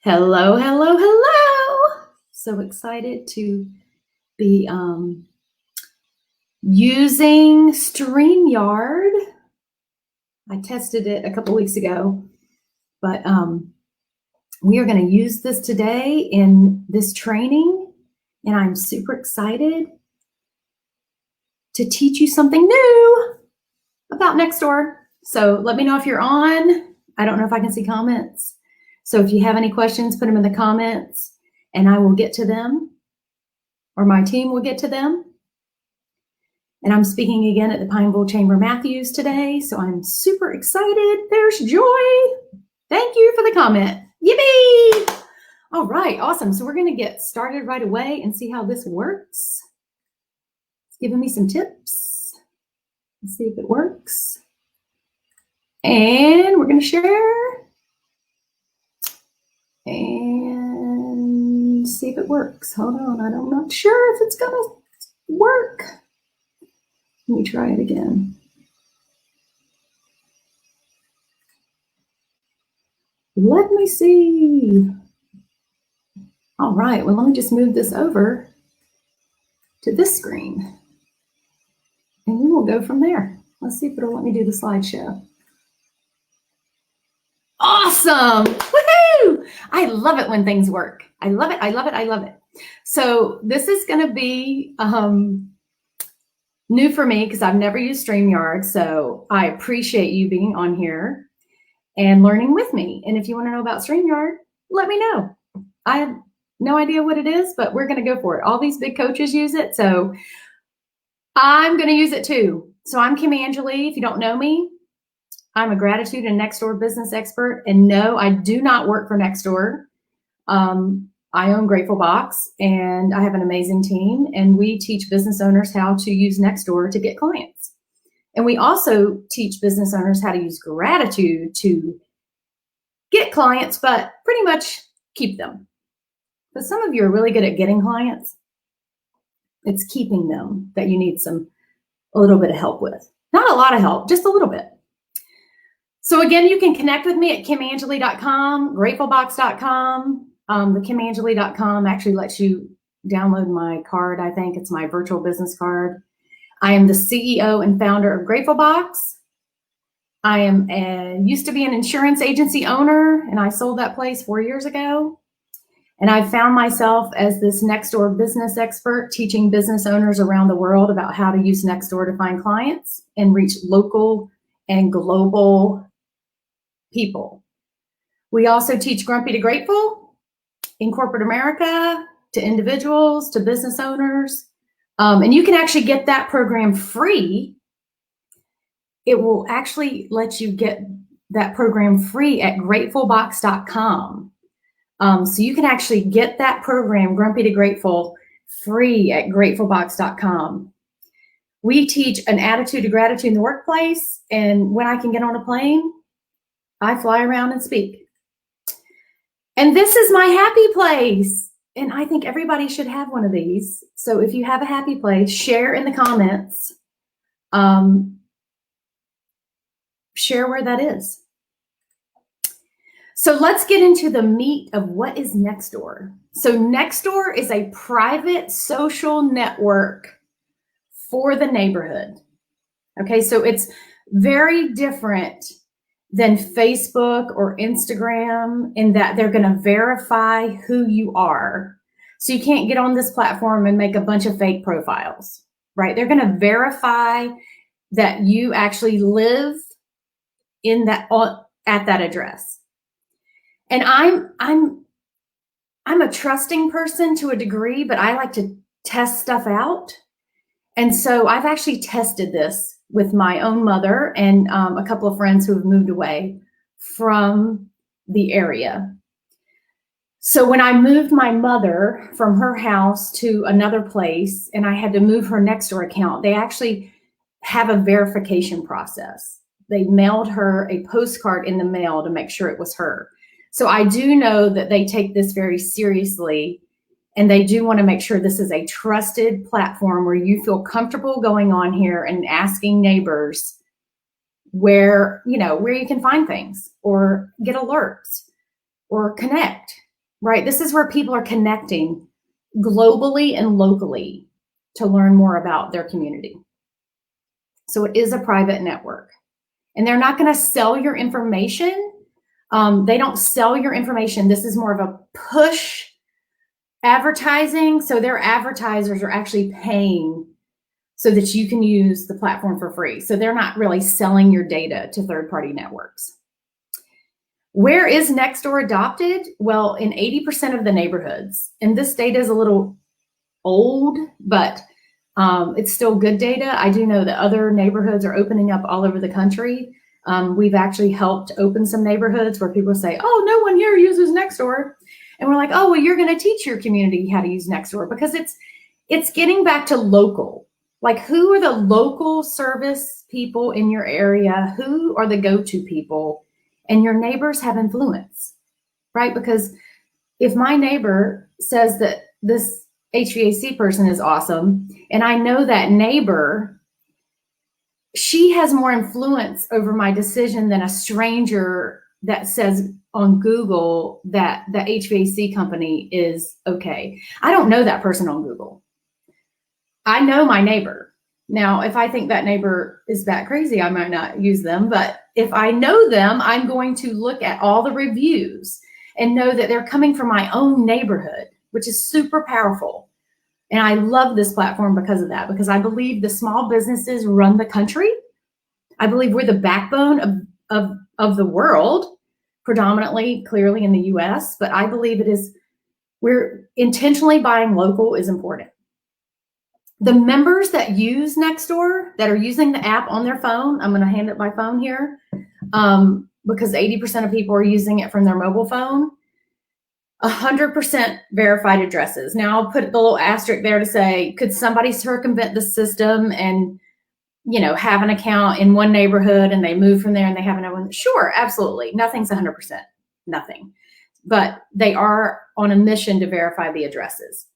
Hello, hello, hello. So excited to be using Streamyard. I tested it a couple weeks ago, but we are going to use this today in this training, and I'm super excited to teach you something new about Nextdoor. So let me know if you're on. I don't know if I can see comments. So if you have any questions, put them in the comments and I will get to them, or my team will get to them. And I'm speaking again at the Pineville Chamber Matthews today, so I'm super excited. There's Joy. Thank you for the comment. Yippee! All right, awesome. So we're going to get started right away and see how this works. It's giving me some tips. Let's see if it works. And we're going to share and see if it works. Hold on, I'm not sure if it's going to work. Let me try it again. Let me see. All right, well, let me just move this over to this screen and we will go from there. Let's see if it'll let me do the slideshow. Awesome! Woohoo! I love it when things work. I love it, I love it, I love it. So this is going to be new for me because I've never used Streamyard. So I appreciate you being on here and learning with me. And if you want to know about Streamyard, let me know. I have no idea what it is, but we're going to go for it. All these big coaches use it, so I'm going to use it too. So I'm Kim Angeli. If you don't know me, I'm a gratitude and Nextdoor business expert. And no, I do not work for Nextdoor. I own Grateful Box and I have an amazing team, and we teach business owners how to use Nextdoor to get clients. And we also teach business owners how to use gratitude to get clients, but pretty much keep them. But some of you are really good at getting clients. It's keeping them that you need a little bit of help with. Not a lot of help, just a little bit. So again, you can connect with me at kimangeli.com, gratefulbox.com. The kimangeli.com actually lets you download my card. I think it's my virtual business card. I am the CEO and founder of Grateful Box. I am used to be an insurance agency owner, and I sold that place 4 years ago. And I found myself as this Nextdoor business expert, teaching business owners around the world about how to use Nextdoor to find clients and reach local and global people. We also teach Grumpy to Grateful in corporate America, to individuals, to business owners. And you can actually get that program free. It will actually let you get that program free at gratefulbox.com. So you can actually get that program, Grumpy to Grateful, free at gratefulbox.com. We teach an attitude to gratitude in the workplace. And when I can get on a plane, I fly around and speak. And this is my happy place. And I think everybody should have one of these. So if you have a happy place, share in the comments. Share where that is. So let's get into the meat of what is Nextdoor. So Nextdoor is a private social network for the neighborhood. Okay, so it's very different than Facebook or Instagram in that they're going to verify who you are. So you can't get on this platform and make a bunch of fake profiles, right? They're going to verify that you actually live in that at that address. And I'm a trusting person to a degree, but I like to test stuff out. And so I've actually tested this with my own mother and a couple of friends who have moved away from the area. So when I moved my mother from her house to another place and I had to move her Nextdoor account, they actually have a verification process. They mailed her a postcard in the mail to make sure it was her. So I do know that they take this very seriously, and they do want to make sure this is a trusted platform where you feel comfortable going on here and asking neighbors where you can find things or get alerts or connect. right? This is where people are connecting globally and locally to learn more about their community. So it is a private network, and they're not going to sell your information. They don't sell your information. This is more of a push advertising. So their advertisers are actually paying so that you can use the platform for free. So they're not really selling your data to third-party networks. Where is Nextdoor adopted? Well, in 80% of the neighborhoods. And this data is a little old, but it's still good data. I do know that other neighborhoods are opening up all over the country. We've actually helped open some neighborhoods where people say, oh, no one here uses Nextdoor. And we're like, oh, well, you're going to teach your community how to use Nextdoor, because it's getting back to local. Like, who are the local service people in your area? Who are the go-to people? And your neighbors have influence, right? Because if my neighbor says that this HVAC person is awesome, and I know that neighbor, she has more influence over my decision than a stranger that says on Google that the HVAC company is okay. I don't know that person on Google. I know my neighbor. Now, if I think that neighbor is that crazy, I might not use them. But if I know them, I'm going to look at all the reviews and know that they're coming from my own neighborhood, which is super powerful. And I love this platform because of that, because I believe the small businesses run the country. I believe we're the backbone of the world, predominantly, clearly in the US, but I believe we're intentionally buying local is important. The members that use Nextdoor, that are using the app on their phone, I'm going to hand up my phone here, because 80% of people are using it from their mobile phone. 100% verified addresses. Now I'll put the little asterisk there to say, could somebody circumvent the system and, have an account in one neighborhood and they move from there and they have another one? Sure, absolutely. Nothing's 100%, nothing. But they are on a mission to verify the addresses.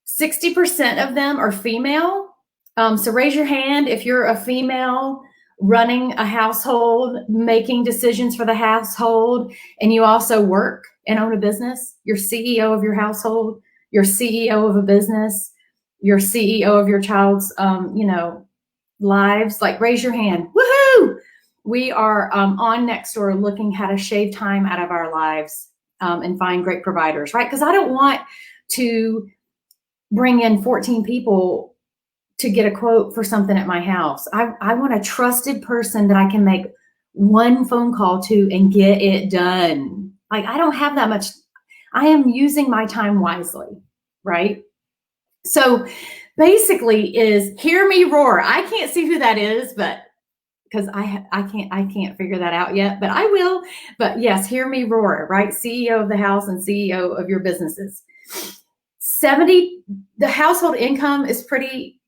60% of them are female. So raise your hand if you're a female running a household, making decisions for the household, and you also work and own a business. You're CEO of your household, you're CEO of a business, you're CEO of your child's, lives. Like, raise your hand. Woohoo! We are on Nextdoor looking how to shave time out of our lives and find great providers, right? Because I don't want to bring in 14 people to get a quote for something at my house. I want a trusted person that I can make one phone call to and get it done. Like, I don't have that much. I am using my time wisely, right? So basically is hear me roar. I can't see who that is, but because I can't figure that out yet, but I will. But yes, hear me roar, right? CEO of the house and CEO of your businesses. The household income is pretty,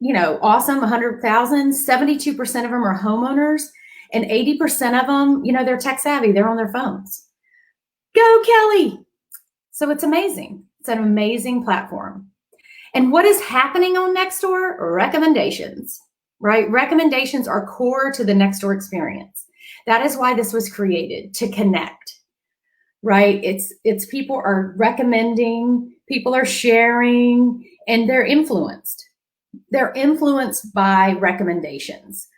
awesome, 100,000. 72% of them are homeowners, and 80% of them, they're tech savvy. They're on their phones. Go, Kelly. So it's amazing. It's an amazing platform. And what is happening on Nextdoor? Recommendations, right? Recommendations are core to the Nextdoor experience. That is why this was created, to connect, right? It's people are recommending, people are sharing, and they're influenced. They're influenced by recommendations.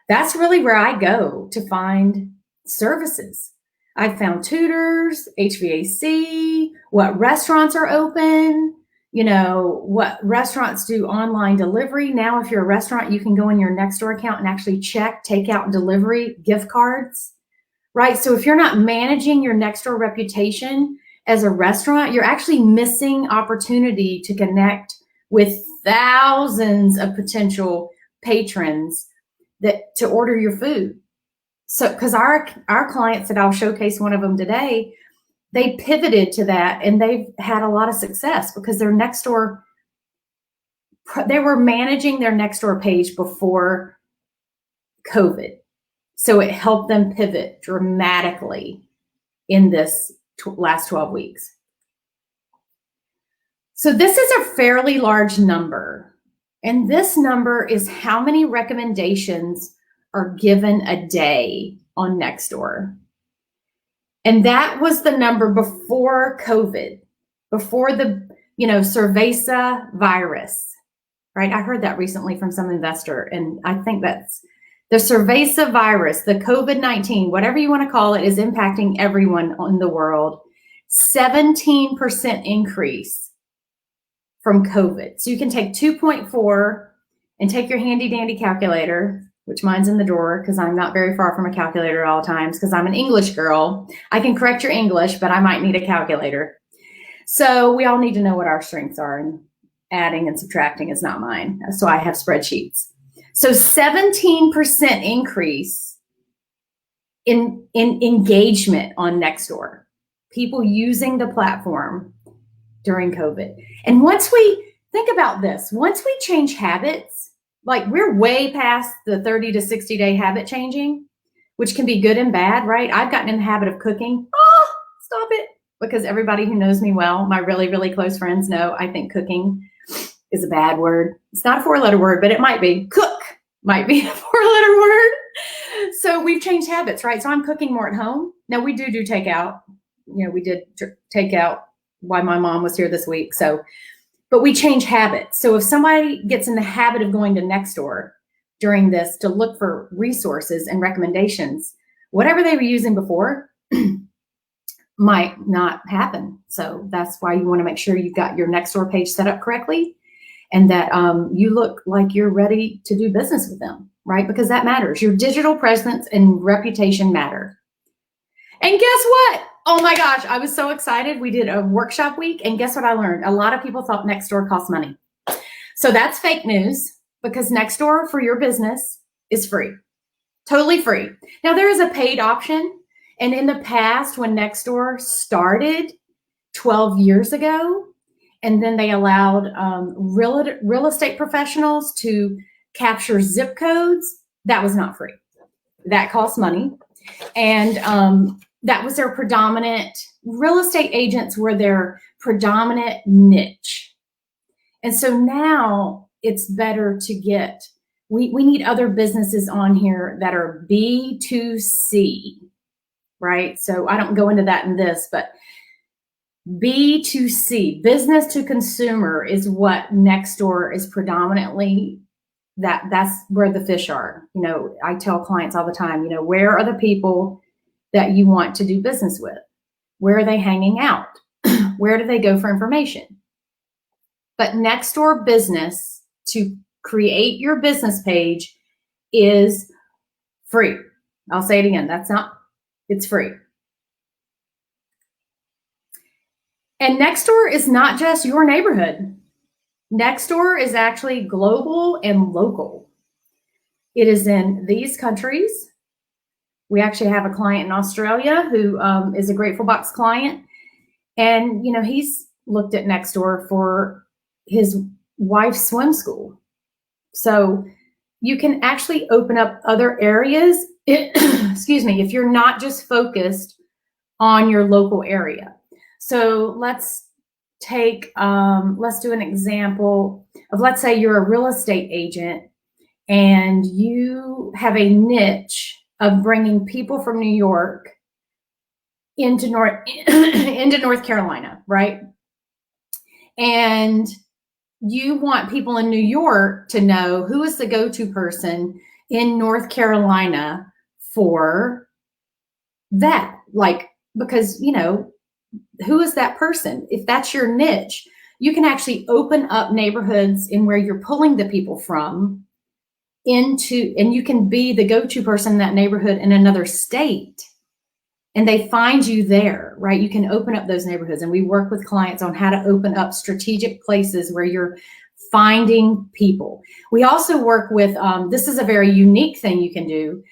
That's really where I go to find services. I've found tutors, HVAC, what restaurants are open, what restaurants do online delivery. Now, if you're a restaurant, you can go in your Nextdoor account and actually check takeout and delivery gift cards, right? So if you're not managing your Nextdoor reputation as a restaurant, you're actually missing opportunity to connect with thousands of potential patrons to order your food. So, because our clients, that I'll showcase one of them today, they pivoted to that and they've had a lot of success because their Nextdoor, they were managing their Nextdoor page before COVID. So it helped them pivot dramatically in this last 12 weeks. So this is a fairly large number. And this number is how many recommendations are given a day on Nextdoor. And that was the number before COVID, before the, cerveza virus, right? I heard that recently from some investor, and I think that's the cerveza virus, the COVID-19, whatever you want to call it, is impacting everyone in the world. 17% increase from COVID. So you can take 2.4 and take your handy dandy calculator, which mine's in the drawer because I'm not very far from a calculator at all times because I'm an English girl. I can correct your English, but I might need a calculator. So we all need to know what our strengths are, and adding and subtracting is not mine. So I have spreadsheets. So 17% increase in engagement on Nextdoor, people using the platform during COVID. And once we think about this, once we change habits, like we're way past the 30 to 60 day habit changing, which can be good and bad, right? I've gotten in the habit of cooking. Oh, stop it. Because everybody who knows me well, my really, really close friends know I think cooking is a bad word. It's not a 4-letter word, but it might be. Cook might be a 4-letter word. So we've changed habits, right? So I'm cooking more at home. Now we do takeout. We did takeout while my mom was here this week. But we change habits. So if somebody gets in the habit of going to Nextdoor during this to look for resources and recommendations, whatever they were using before might not happen. So that's why you want to make sure you've got your Nextdoor page set up correctly and that you look like you're ready to do business with them, right? Because that matters. Your digital presence and reputation matter. And guess what? Oh my gosh, I was so excited. We did a workshop week, and guess what I learned? A lot of people thought Nextdoor cost money. So that's fake news, because Nextdoor for your business is free, totally free. Now there is a paid option, and in the past when Nextdoor started 12 years ago, and then they allowed real estate professionals to capture zip codes, that was not free. That cost money. And that was their predominant, real estate agents were their predominant niche. And so now it's better to get, we need other businesses on here that are B2C, right? So I don't go into that in this, but B2C, business to consumer, is what Nextdoor is predominantly. That's where the fish are. I tell clients all the time, where are the people that you want to do business with? Where are they hanging out? Where do they go for information? But Nextdoor business, to create your business page, is free. I'll say it again. It's free. And Nextdoor is not just your neighborhood. Nextdoor is actually global and local. It is in these countries. We actually have a client in Australia who is a Grateful Box client. And, he's looked at Nextdoor for his wife's swim school. So you can actually open up other areas, excuse me, if you're not just focused on your local area. So let's do an example of, let's say you're a real estate agent and you have a niche of bringing people from New York into North Carolina, right? And you want people in New York to know who is the go-to person in North Carolina for that. Because, who is that person? If that's your niche, you can actually open up neighborhoods in where you're pulling the people from and you can be the go-to person in that neighborhood in another state, and they find you there, right? You can open up those neighborhoods, and we work with clients on how to open up strategic places where you're finding people. We also work with, this is a very unique thing you can do.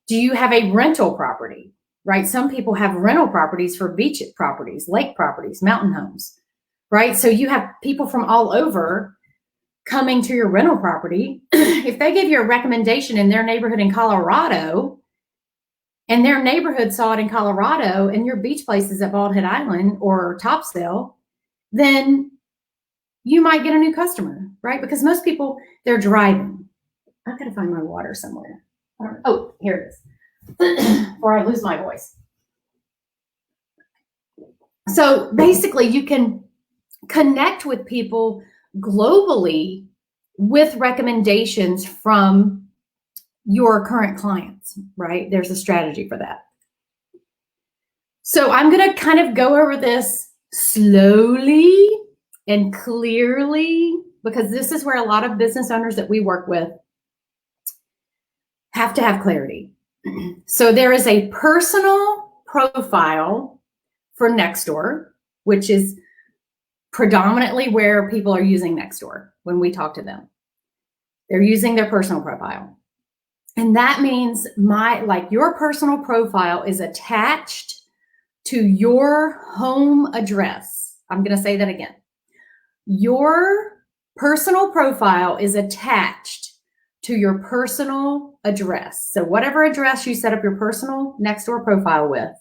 Do you have a rental property, right? Some people have rental properties for beach properties, lake properties, mountain homes, right? So you have people from all over coming to your rental property. If they give you a recommendation in their neighborhood in Colorado, and their neighborhood saw it in Colorado, and your beach place is at Bald Head Island or Topsail, then you might get a new customer, right? Because most people, they're driving. I've got to find my water somewhere. Oh, here it is, before I lose my voice. So basically, you can connect with people globally with recommendations from your current clients, right? There's a strategy for that. So I'm going to kind of go over this slowly and clearly, because this is where a lot of business owners that we work with have to have clarity. So there is a personal profile for Nextdoor, which is predominantly where people are using Nextdoor when we talk to them. They're using their personal profile. And that means your personal profile is attached to your home address. I'm going to say that again. Your personal profile is attached to your personal address. So whatever address you set up your personal Nextdoor profile with,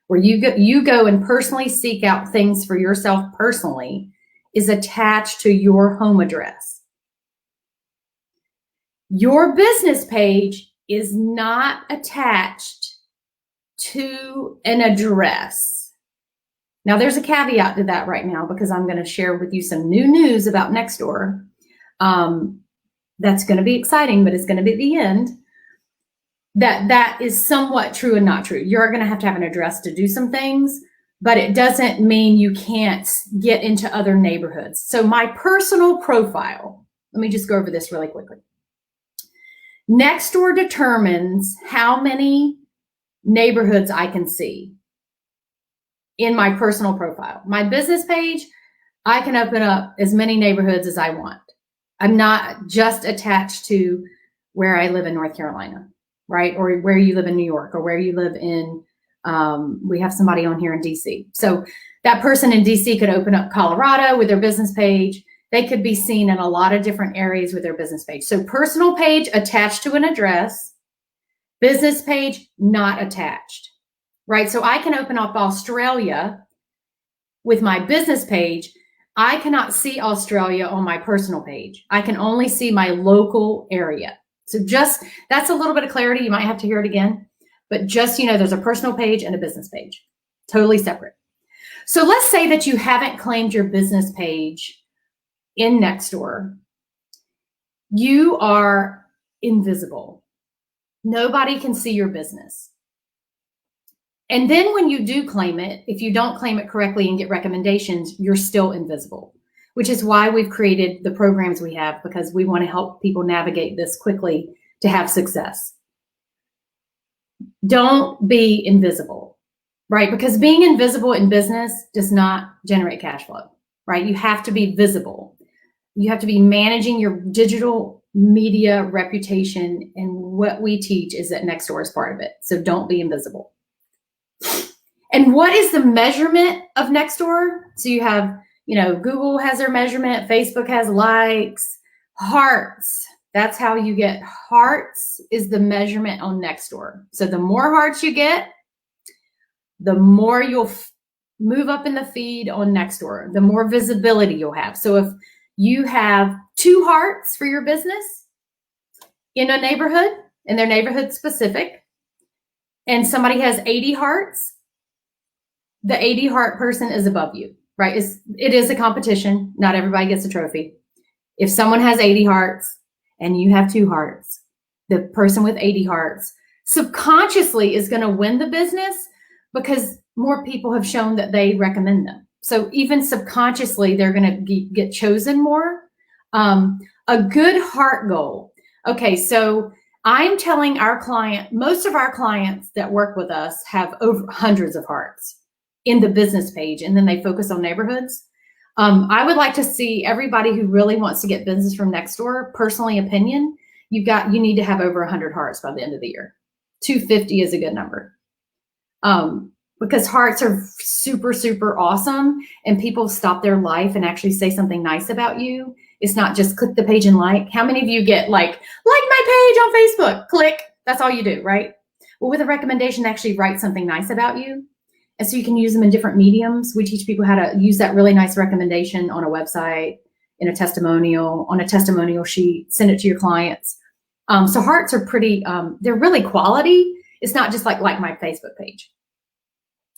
where you go and personally seek out things for yourself personally, is attached to your home address. Your business page is not attached to an address. Now, there's a caveat to that right now, because I'm going to share with you some new news about Nextdoor. That's going to be exciting, but it's going to be at the end. That is somewhat true and not true. You're going to have an address to do some things, but it doesn't mean you can't get into other neighborhoods. So my personal profile, let me just go over this really quickly. Nextdoor determines how many neighborhoods I can see in my personal profile. My business page, I can open up as many neighborhoods as I want. I'm not just attached to where I live in North Carolina, right? Or where you live in New York, or where you live in, we have somebody on here in DC. So that person in DC could open up Colorado with their business page. They could be seen in a lot of different areas with their business page. So personal page attached to an address, business page not attached, right? So I can open up Australia with my business page. I cannot see Australia on my personal page. I can only see my local area. So that's a little bit of clarity. You might have to hear it again, but just, there's a personal page and a business page, totally separate. So let's say that you haven't claimed your business page in Nextdoor. You are invisible. Nobody can see your business. And then when you do claim it, if you don't claim it correctly and get recommendations, you're still invisible, which is why we've created the programs we have, because we want to help people navigate this quickly to have success. Don't be invisible, right? Because being invisible in business does not generate cash flow, right? You have to be visible. You have to be managing your digital media reputation. And what we teach is that Nextdoor is part of it. So don't be invisible. And what is the measurement of Nextdoor? So you have, Google has their measurement, Facebook has likes, hearts. That's how you get hearts, is the measurement on Nextdoor. So the more hearts you get, the more you'll move up in the feed on Nextdoor, the more visibility you'll have. So if you have 2 hearts for your business in a neighborhood, and they're neighborhood specific, and somebody has 80 hearts, the 80 heart person is above you, right? It is a competition. Not everybody gets a trophy. If someone has 80 hearts and you have 2 hearts, the person with 80 hearts subconsciously is going to win the business, because more people have shown that they recommend them. So even subconsciously, they're going to get chosen more. A good heart goal. Okay, so I'm telling our client, most of our clients that work with us have over hundreds of hearts in the business page, and then they focus on neighborhoods. I would like to see everybody who really wants to get business from Nextdoor, personally opinion, you need to have over 100 hearts by the end of the year. 250 is a good number. Because hearts are super, super awesome, and people stop their life and actually say something nice about you. It's not just click the page and like. How many of you get like my page on Facebook? Click. That's all you do, right? Well, with a recommendation, actually write something nice about you. And so you can use them in different mediums. We teach people how to use that really nice recommendation on a website, in a testimonial, on a testimonial sheet, send it to your clients. So hearts are pretty, they're really quality. It's not just like my Facebook page.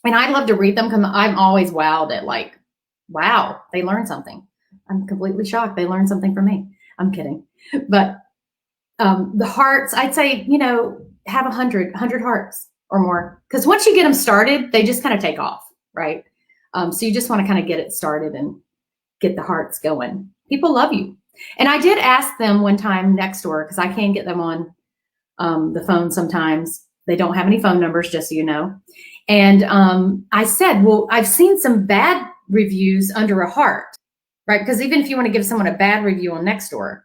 And I love to read them because I'm always wowed at like, wow, they learned something. I'm completely shocked. They learned something from me. I'm kidding. But the hearts, I'd say, have 100 hearts or more. Because once you get them started, they just kind of take off, right? So you just want to kind of get it started and get the hearts going. People love you. And I did ask them one time Nextdoor, because I can get them on the phone sometimes. They don't have any phone numbers, just so you know. And I said, well, I've seen some bad reviews under a heart, right? Because even if you want to give someone a bad review on Nextdoor,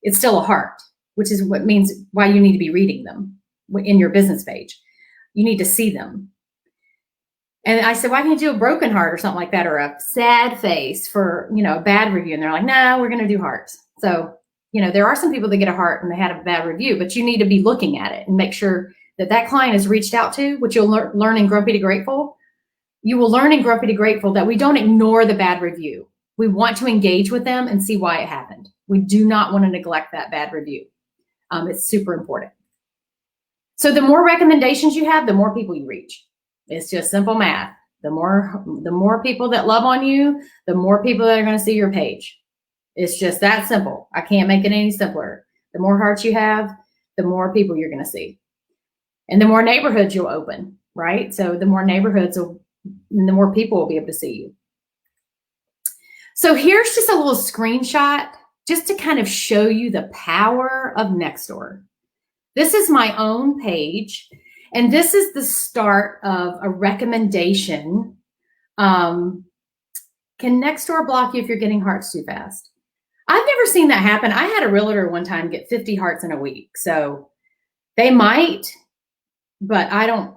it's still a heart, which is what means why you need to be reading them in your business page. You need to see them. And I said, why can't you do a broken heart or something like that, or a sad face for, a bad review? And they're like, no, we're going to do hearts. So, there are some people that get a heart and they had a bad review, but you need to be looking at it and make sure that client is reached out to, which you'll learn in Grumpy to Grateful. You will learn in Grumpy to Grateful that we don't ignore the bad review. We want to engage with them and see why it happened. We do not want to neglect that bad review. It's super important. So the more recommendations you have, the more people you reach. It's just simple math. The more people that love on you, the more people that are going to see your page. It's just that simple. I can't make it any simpler. The more hearts you have, the more people you're going to see. And the more neighborhoods you'll open, right? So the more neighborhoods, the more people will be able to see you. So here's just a little screenshot just to kind of show you the power of Nextdoor. This is my own page, and this is the start of a recommendation. Can Nextdoor block you if you're getting hearts too fast? I've never seen that happen. I had a realtor one time get 50 hearts in a week. So they might, but I don't,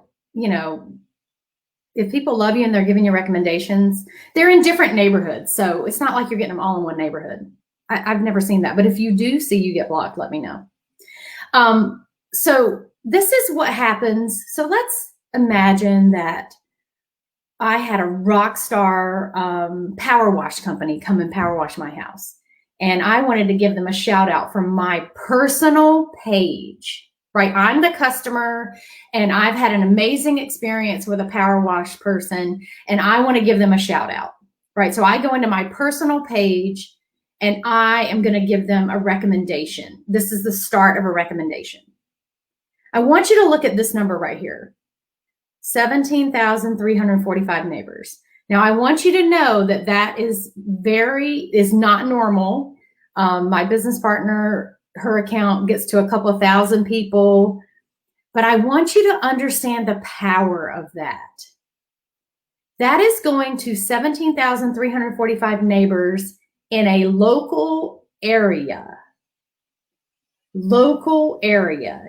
if people love you and they're giving you recommendations, they're in different neighborhoods. So it's not like you're getting them all in one neighborhood. I've never seen that. But if you do see you get blocked, let me know. So this is what happens. So let's imagine that I had a rock star power wash company come and power wash my house. And I wanted to give them a shout out from my personal page, right? I'm the customer and I've had an amazing experience with a power wash person and I want to give them a shout out, right? So I go into my personal page and I am going to give them a recommendation. This is the start of a recommendation. I want you to look at this number right here, 17,345 neighbors. Now, I want you to know that is not normal. My business partner, her account gets to a couple of thousand people, but I want you to understand the power of that. That is going to 17,345 neighbors in a local area,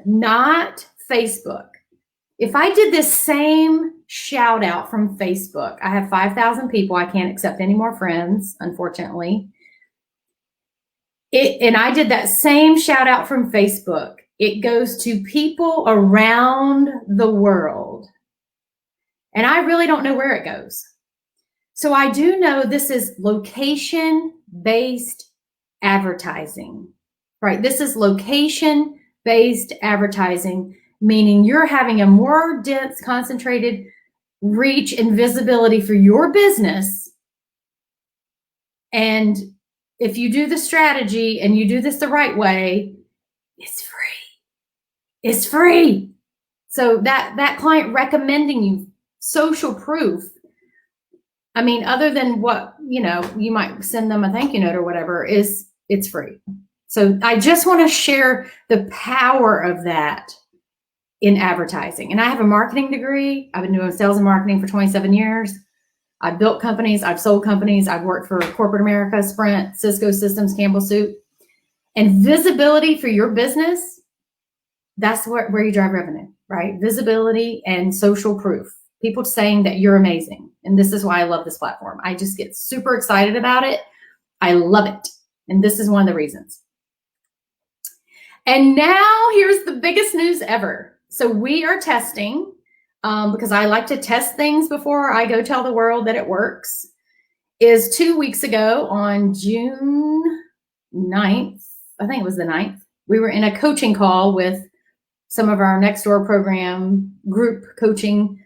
not Facebook. If I did this same shout out from Facebook, I have 5,000 people. I can't accept any more friends, unfortunately. And I did that same shout out from Facebook. It goes to people around the world. And I really don't know where it goes. So I do know this is location-based advertising, right? This is location-based advertising, meaning you're having a more dense, concentrated reach and visibility for your business. And if you do the strategy and you do this the right way, it's free. It's free. So that client recommending you, social proof. I mean, other than what, you might send them a thank you note or whatever, it's free. So I just want to share the power of that in advertising. And I have a marketing degree. I've been doing sales and marketing for 27 years. I've built companies. I've sold companies. I've worked for corporate America, Sprint, Cisco Systems, Campbell Soup. And visibility for your business, that's where you drive revenue, right? Visibility and social proof. People saying that you're amazing. And this is why I love this platform. I just get super excited about it. I love it. And this is one of the reasons. And now here's the biggest news ever. So we are testing, because I like to test things before I go tell the world that it works, is 2 weeks ago on June 9th, I think it was the 9th, we were in a coaching call with some of our Nextdoor program group coaching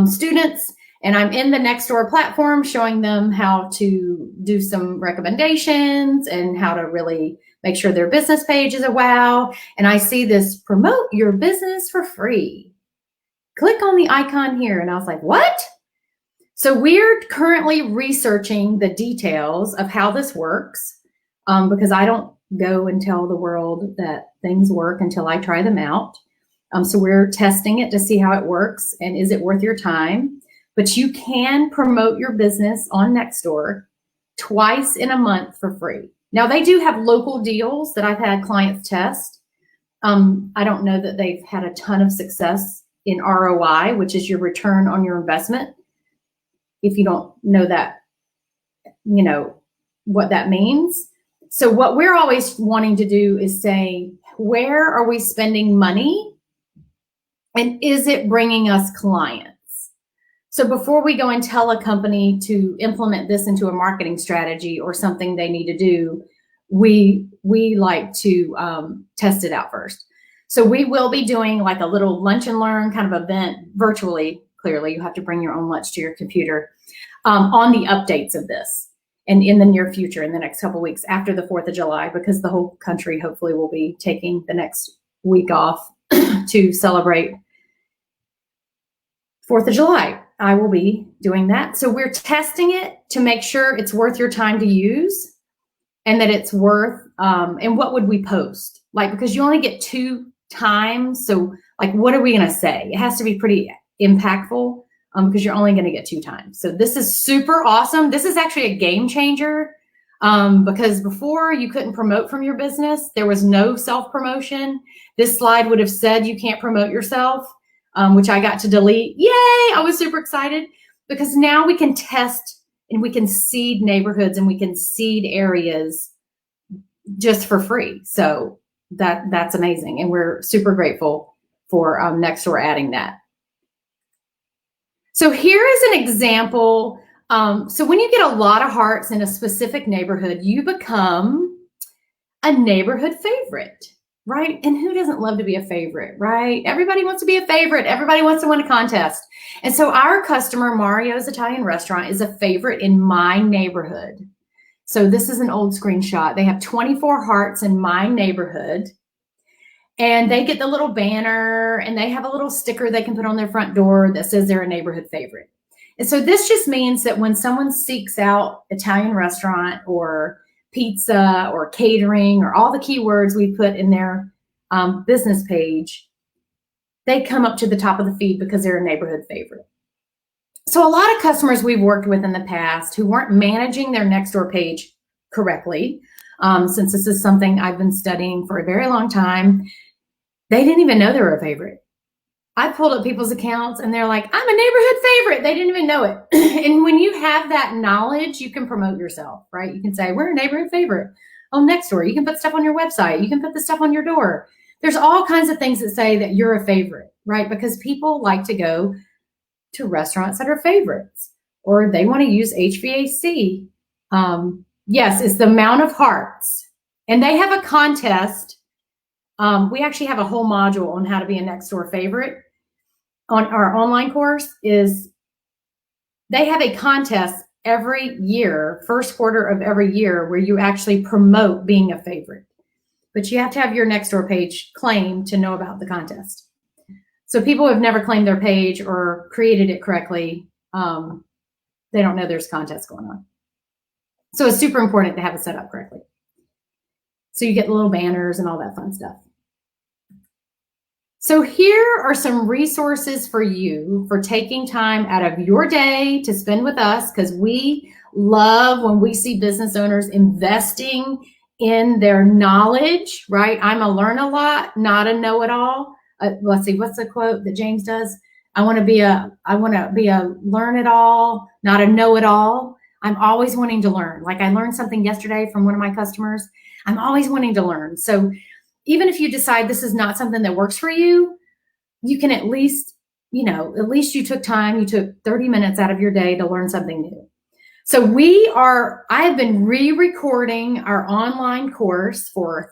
students. And I'm in the Nextdoor platform showing them how to do some recommendations and how to really make sure their business page is a wow. And I see this promote your business for free. Click on the icon here. And I was like, what? So we're currently researching the details of how this works because I don't go and tell the world that things work until I try them out. So we're testing it to see how it works and is it worth your time? But you can promote your business on Nextdoor twice in a month for free. Now they do have local deals that I've had clients test. I don't know that they've had a ton of success in ROI, which is your return on your investment. If you don't know that, you know, what that means. So what we're always wanting to do is say, where are we spending money? And is it bringing us clients? So before we go and tell a company to implement this into a marketing strategy or something they need to do, we like to test it out first. So we will be doing like a little lunch and learn kind of event virtually. Clearly, you have to bring your own lunch to your computer on the updates of this and in the near future, in the next couple of weeks after the 4th of July, because the whole country hopefully will be taking the next week off to celebrate 4th of July. I will be doing that. So we're testing it to make sure it's worth your time to use and that it's worth, and what would we post? Like, because you only get 2 times. So like, what are we going to say? It has to be pretty impactful because you're only going to get 2 times. So this is super awesome. This is actually a game changer because before you couldn't promote from your business. There was no self-promotion. This slide would have said you can't promote yourself. Which I got to delete. Yay! I was super excited because now we can test and we can seed neighborhoods and we can seed areas just for free. So that's amazing. And we're super grateful for Nextdoor adding that. So here is an example. So when you get a lot of hearts in a specific neighborhood, you become a neighborhood favorite. Right? And who doesn't love to be a favorite, right? Everybody wants to be a favorite. Everybody wants to win a contest. And so our customer, Mario's Italian Restaurant, is a favorite in my neighborhood. So this is an old screenshot. They have 24 hearts in my neighborhood. And they get the little banner and they have a little sticker they can put on their front door that says they're a neighborhood favorite. And so this just means that when someone seeks out Italian restaurant or pizza or catering or all the keywords we put in their business page, they come up to the top of the feed because they're a neighborhood favorite. So a lot of customers we've worked with in the past who weren't managing their Nextdoor page correctly, since this is something I've been studying for a very long time, they didn't even know they were a favorite. I pulled up people's accounts and they're like, I'm a neighborhood favorite. They didn't even know it. And when you have that knowledge, you can promote yourself, right? You can say, we're a neighborhood favorite on Nextdoor. You can put stuff on your website. You can put the stuff on your door. There's all kinds of things that say that you're a favorite, right? Because people like to go to restaurants that are favorites or they want to use HVAC. Yes, it's the amount of hearts. And they have a contest. We actually have a whole module on how to be a Nextdoor favorite. On our online course is they have a contest every year, first quarter of every year, where you actually promote being a favorite. But you have to have your Nextdoor page claimed to know about the contest. So people who have never claimed their page or created it correctly, they don't know there's contests going on. So it's super important to have it set up correctly. So you get the little banners and all that fun stuff. So here are some resources for you for taking time out of your day to spend with us, because we love when we see business owners investing in their knowledge, right? I'm a learn a lot, not a know-it-all. Let's see, what's the quote that James does? I want to be a learn it all, not a know it all. I'm always wanting to learn. Like I learned something yesterday from one of my customers. I'm always wanting to learn. So even if you decide this is not something that works for you, you can at least you took time, you took 30 minutes out of your day to learn something new. So I have been re-recording our online course for,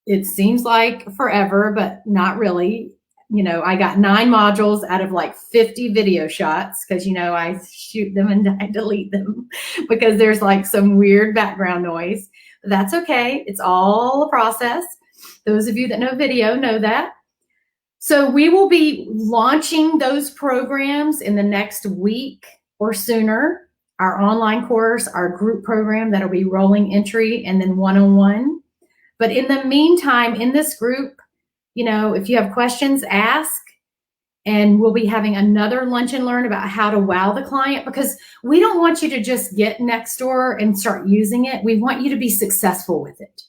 it seems like forever, but not really. I got 9 modules out of like 50 video shots because, I shoot them and I delete them because there's like some weird background noise. But that's okay. It's all a process. Those of you that know video know that. So we will be launching those programs in the next week or sooner. Our online course, our group program that'll be rolling entry, and then one-on-one. But in the meantime, in this group, if you have questions, ask. And we'll be having another lunch and learn about how to wow the client, because we don't want you to just get Nextdoor and start using it. We want you to be successful with it.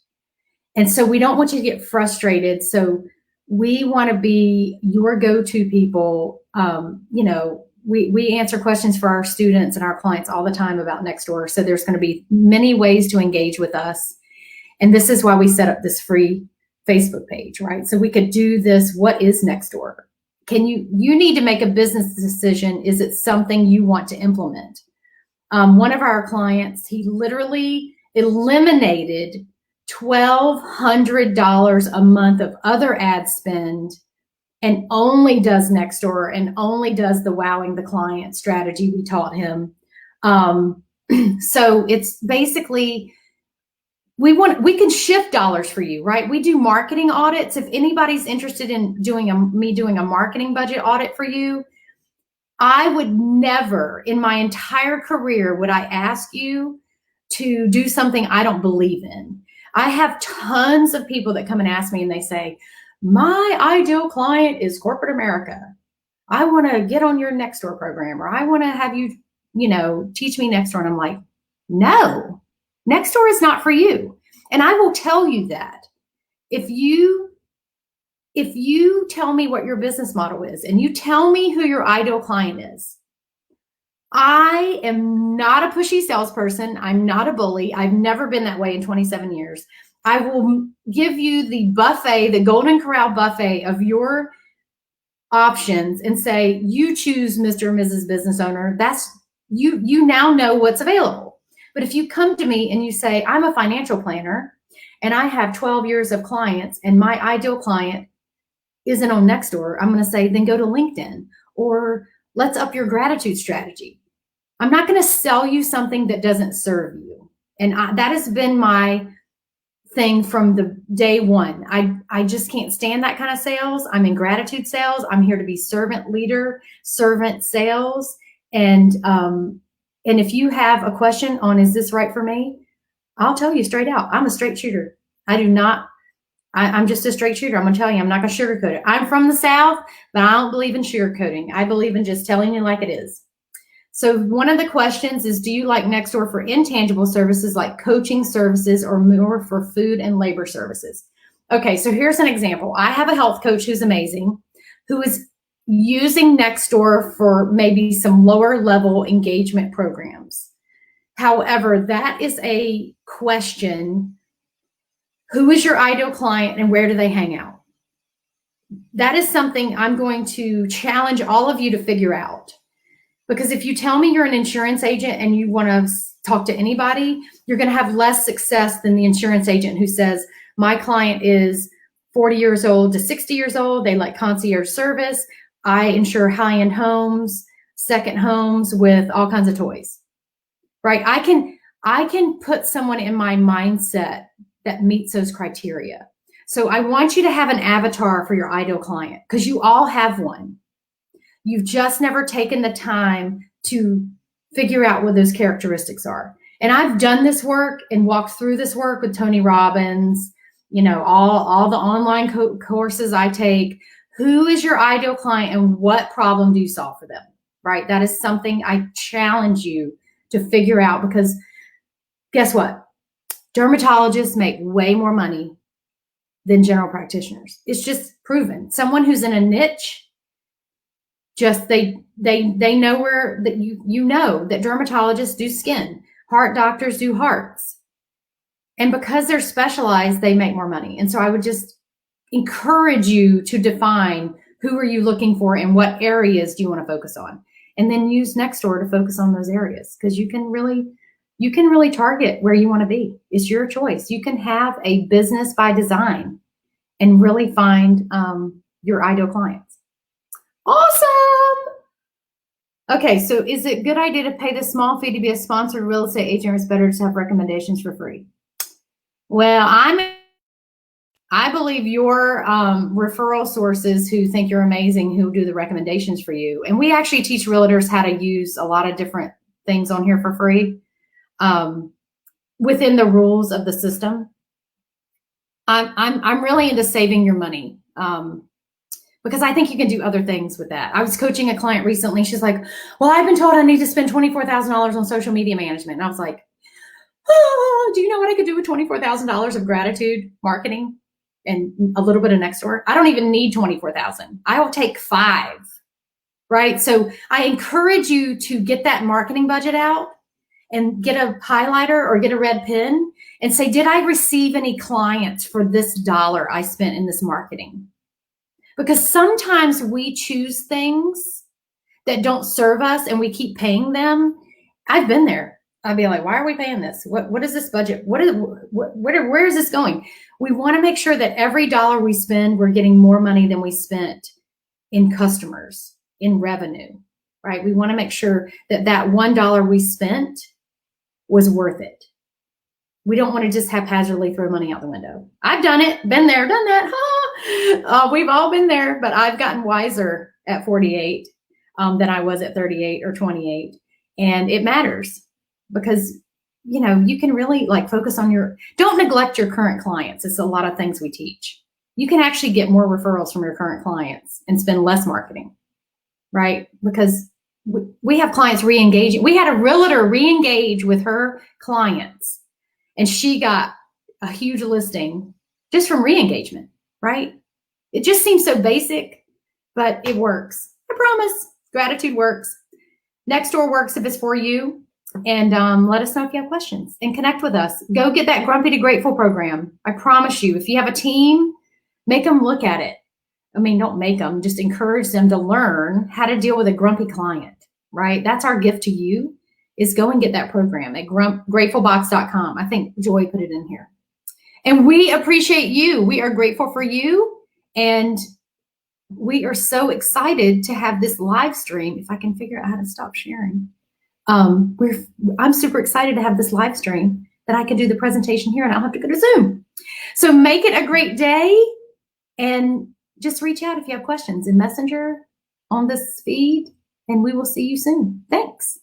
And so we don't want you to get frustrated. So we want to be your go-to people. We answer questions for our students and our clients all the time about Nextdoor. So there's going to be many ways to engage with us. And this is why we set up this free Facebook page, right? So we could do this. What is Nextdoor? You need to make a business decision. Is it something you want to implement? One of our clients, he literally eliminated $1,200 a month of other ad spend and only does Nextdoor and only does the wowing the client strategy we taught him. So it's basically, we can shift dollars for you, right? We do marketing audits. If anybody's interested in me doing a marketing budget audit for you, I would never in my entire career would I ask you to do something I don't believe in. I have tons of people that come and ask me and they say, my ideal client is corporate America. I want to get on your Nextdoor program, or I want to have you, teach me Nextdoor. And I'm like, no, Nextdoor is not for you. And I will tell you that if you tell me what your business model is and you tell me who your ideal client is, I am not a pushy salesperson. I'm not a bully. I've never been that way in 27 years. I will give you the buffet, the Golden Corral buffet of your options and say, you choose Mr. or Mrs. Business Owner. That's you now know what's available. But if you come to me and you say, I'm a financial planner and I have 12 years of clients and my ideal client isn't on Nextdoor, I'm going to say, then go to LinkedIn, or let's up your gratitude strategy. I'm not going to sell you something that doesn't serve you. And that has been my thing from the day one. I just can't stand that kind of sales. I'm in gratitude sales. I'm here to be servant leader, servant sales. And if you have a question on, is this right for me? I'll tell you straight out. I'm a straight shooter. I'm just a straight shooter. I'm going to tell you, I'm not going to sugarcoat it. I'm from the South, but I don't believe in sugarcoating. I believe in just telling you like it is. So one of the questions is, do you like Nextdoor for intangible services like coaching services, or more for food and labor services? Okay, so here's an example. I have a health coach who's amazing, who is using Nextdoor for maybe some lower level engagement programs. However, that is a question. Who is your ideal client and where do they hang out? That is something I'm going to challenge all of you to figure out. Because if you tell me you're an insurance agent and you want to talk to anybody, you're going to have less success than the insurance agent who says, my client is 40 years old to 60 years old. They like concierge service. I insure high-end homes, second homes with all kinds of toys, right? I can put someone in my mindset that meets those criteria. So I want you to have an avatar for your ideal client, because you all have one. You've just never taken the time to figure out what those characteristics are. And I've done this work and walked through this work with Tony Robbins, all the online courses I take. Who is your ideal client and what problem do you solve for them, right? That is something I challenge you to figure out, because guess what? Dermatologists make way more money than general practitioners. It's just proven. Someone who's in a niche, just they know where that you know that dermatologists do skin, heart doctors do hearts. And because they're specialized, they make more money. And so I would just encourage you to define, who are you looking for and what areas do you want to focus on? And then use Nextdoor to focus on those areas, because you can really target where you want to be. It's your choice. You can have a business by design and really find your ideal clients. Awesome. Okay, so is it a good idea to pay the small fee to be a sponsored real estate agent, or is it better to have recommendations for free? Well, I believe your referral sources who think you're amazing, who do the recommendations for you. And we actually teach realtors how to use a lot of different things on here for free within the rules of the system. I'm really into saving your money because I think you can do other things with that. I was coaching a client recently. She's like, well, I've been told I need to spend $24,000 on social media management. And I was like, oh, do you know what I could do with $24,000 of gratitude marketing and a little bit of Nextdoor? I don't even need 24,000. I will take 5, right? So I encourage you to get that marketing budget out and get a highlighter or get a red pen and say, did I receive any clients for this dollar I spent in this marketing? Because sometimes we choose things that don't serve us and we keep paying them. I've been there. I'd be like, why are we paying this? What is this budget? Where is this going? We want to make sure that every dollar we spend, we're getting more money than we spent in customers, in revenue, right? We want to make sure that that $1 we spent was worth it. We don't want to just haphazardly throw money out the window. I've done it, been there, done that. We've all been there, but I've gotten wiser at 48 than I was at 38 or 28. And it matters because, you know, you can really like focus on don't neglect your current clients. It's a lot of things we teach. You can actually get more referrals from your current clients and spend less marketing, right? Because we have clients re-engaging. We had a realtor re-engage with her clients and she got a huge listing just from re-engagement, right? It just seems so basic, but it works. I promise. Gratitude works. Nextdoor works if it's for you. And let us know if you have questions and connect with us. Go get that Grumpy to Grateful program. I promise you, if you have a team, make them look at it. I mean, don't make them, just encourage them to learn how to deal with a grumpy client, right? That's our gift to you, is go and get that program at gratefulbox.com. I think Joy put it in here. And we appreciate you. We are grateful for you. And we are so excited to have this live stream. If I can figure out how to stop sharing. I'm super excited to have this live stream that I can do the presentation here and I don't have to go to Zoom. So make it a great day and just reach out if you have questions in Messenger on this feed, and we will see you soon. Thanks.